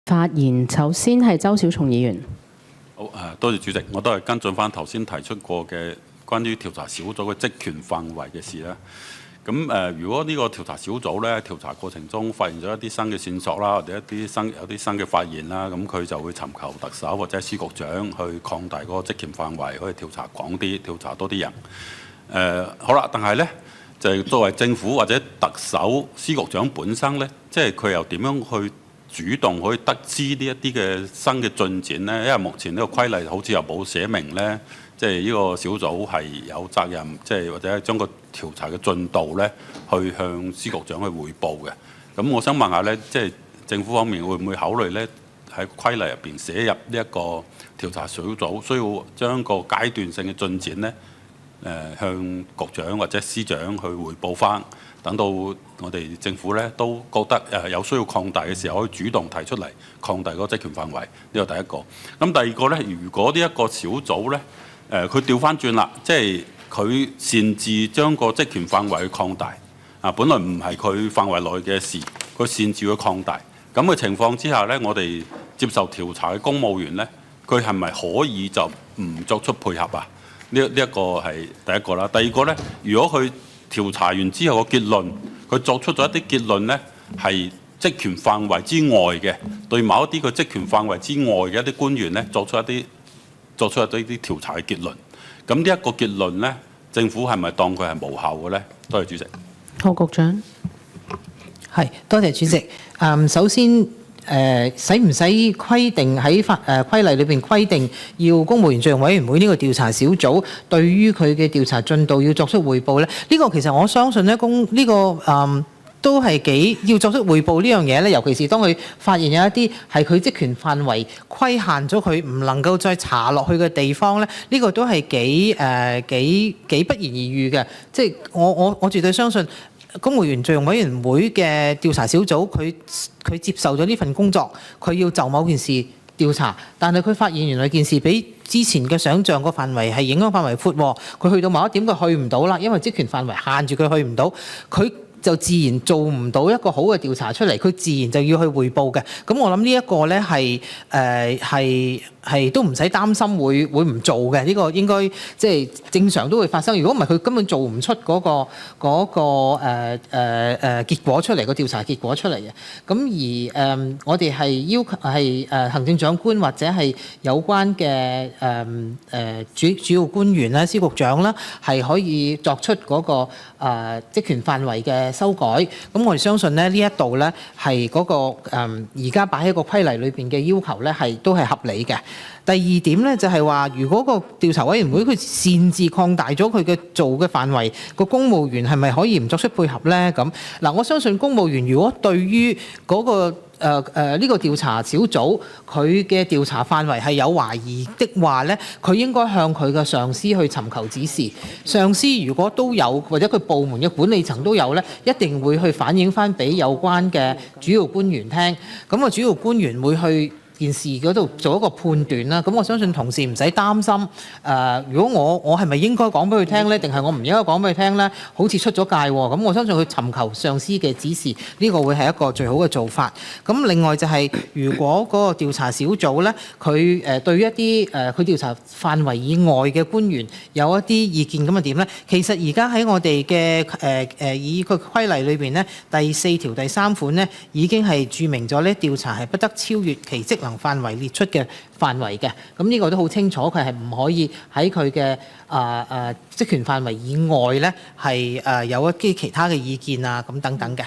發言首先係周小松議員。好多謝主席，我都係跟進翻頭先提出過嘅關於調查小組嘅職權範圍嘅事啦。咁如果呢個調查小組咧調查過程中發現咗一啲新嘅線索啦，或者有啲新嘅發現啦，咁佢就會尋求特首或者司局長去擴大嗰個職權範圍，可以調查廣啲，調查多啲人。好啦，但係咧就係作為政府或者特首、司局長本身咧，即係佢又點樣去主動可以得知呢一啲嘅新嘅進展呢？因為目前呢個規例好似又冇寫明呢，即係呢個小組係有責任，即係或者將個調查嘅進度呢去向司局長去彙報嘅。咁我想問下呢，即係政府方面會唔會考慮呢？喺規例入邊寫入呢一個調查小組，需要將個階段性嘅進展呢向局長或者司長去彙報返。等到我哋政府咧都覺得有需要擴大嘅時候，可以主動提出嚟擴大嗰個職權範圍。呢個第一個。咁第二個咧，如果呢一個小組咧，佢調翻轉啦，即係佢擅自將個職權範圍去擴大。本來唔係佢範圍內嘅事，佢擅自去擴大。咁嘅情況之下咧，我哋接受調查嘅公務員咧，佢係咪可以就唔作出配合啊？呢一個係第一個啦。第二個咧，如果佢調查完之後個結論，佢作出咗一啲結論呢，係職權範圍之外嘅，對某一啲佢職權範圍之外嘅一啲官員呢，作出一啲調查嘅結論。咁呢一個結論呢，政府係咪當佢係無效嘅呢？多謝主席。好，局長。係，多謝主席。首先。使唔使規定喺規例裏邊規定要公務員最用委員會呢個調查小組對於佢嘅調查進度要作出彙報咧？呢個其實我相信咧，都係幾要作出彙報呢樣嘢咧。尤其是當佢發現有一啲係佢職權範圍規限咗佢唔能夠再查落去嘅地方咧，呢個都係幾不言而喻嘅。即係我絕對相信。公務員敘用委員會嘅調查小組，佢接受咗呢份工作，佢要就某件事調查，但係佢發現原來件事比之前嘅想像個範圍係影響範圍闊喎，佢去到某一點佢去唔到啦，因為職權範圍限住佢去唔到，佢就自然做唔到一個好嘅調查出嚟，佢自然就要去彙報嘅。咁我諗呢一個咧係都唔使擔心會唔做嘅，呢個應該即係正常都會發生。如果唔係佢根本做唔出嗰個結果出嚟，個調查結果出嚟嘅。咁而我哋係要求係行政長官或者係有關嘅主要官員啦、司局長啦，係可以作出嗰個職權範圍嘅修改。咁我哋相信咧呢一度咧係嗰個而家擺喺個規例裏邊嘅要求咧都係合理嘅。第二點咧就係話，如果個調查委員會佢擅自擴大咗佢嘅做嘅範圍，個公務員係咪可以唔作出配合咧？咁嗱，我相信公務員如果對於嗰個呢個調查小組佢嘅調查範圍係有懷疑的話咧，佢應該向佢嘅上司去尋求指示。上司如果都有或者佢部門嘅管理層都有咧，一定會去反映翻俾有關嘅主要官員聽。咁啊，主要官員會去件事嗰度做一個判斷啦，咁我相信同事唔使擔心。如果我係咪應該講俾佢聽呢？定係我唔應該講俾佢聽呢？好似出咗界喎，咁我相信佢尋求上司嘅指示，呢個會係一個最好嘅做法。咁另外就係，如果嗰個調查小組呢，佢對於一啲佢調查範圍以外嘅官員有一啲意見，咁啊點呢？其實而家喺我哋嘅以個規例裏邊呢，第4條第3款呢已經係註明咗呢，調查係不得超越其職能範圍列出嘅範圍嘅，咁呢個都好清楚，佢係唔可以喺佢嘅職權範圍以外咧，係有一啲其他嘅意見啊，咁等等嘅。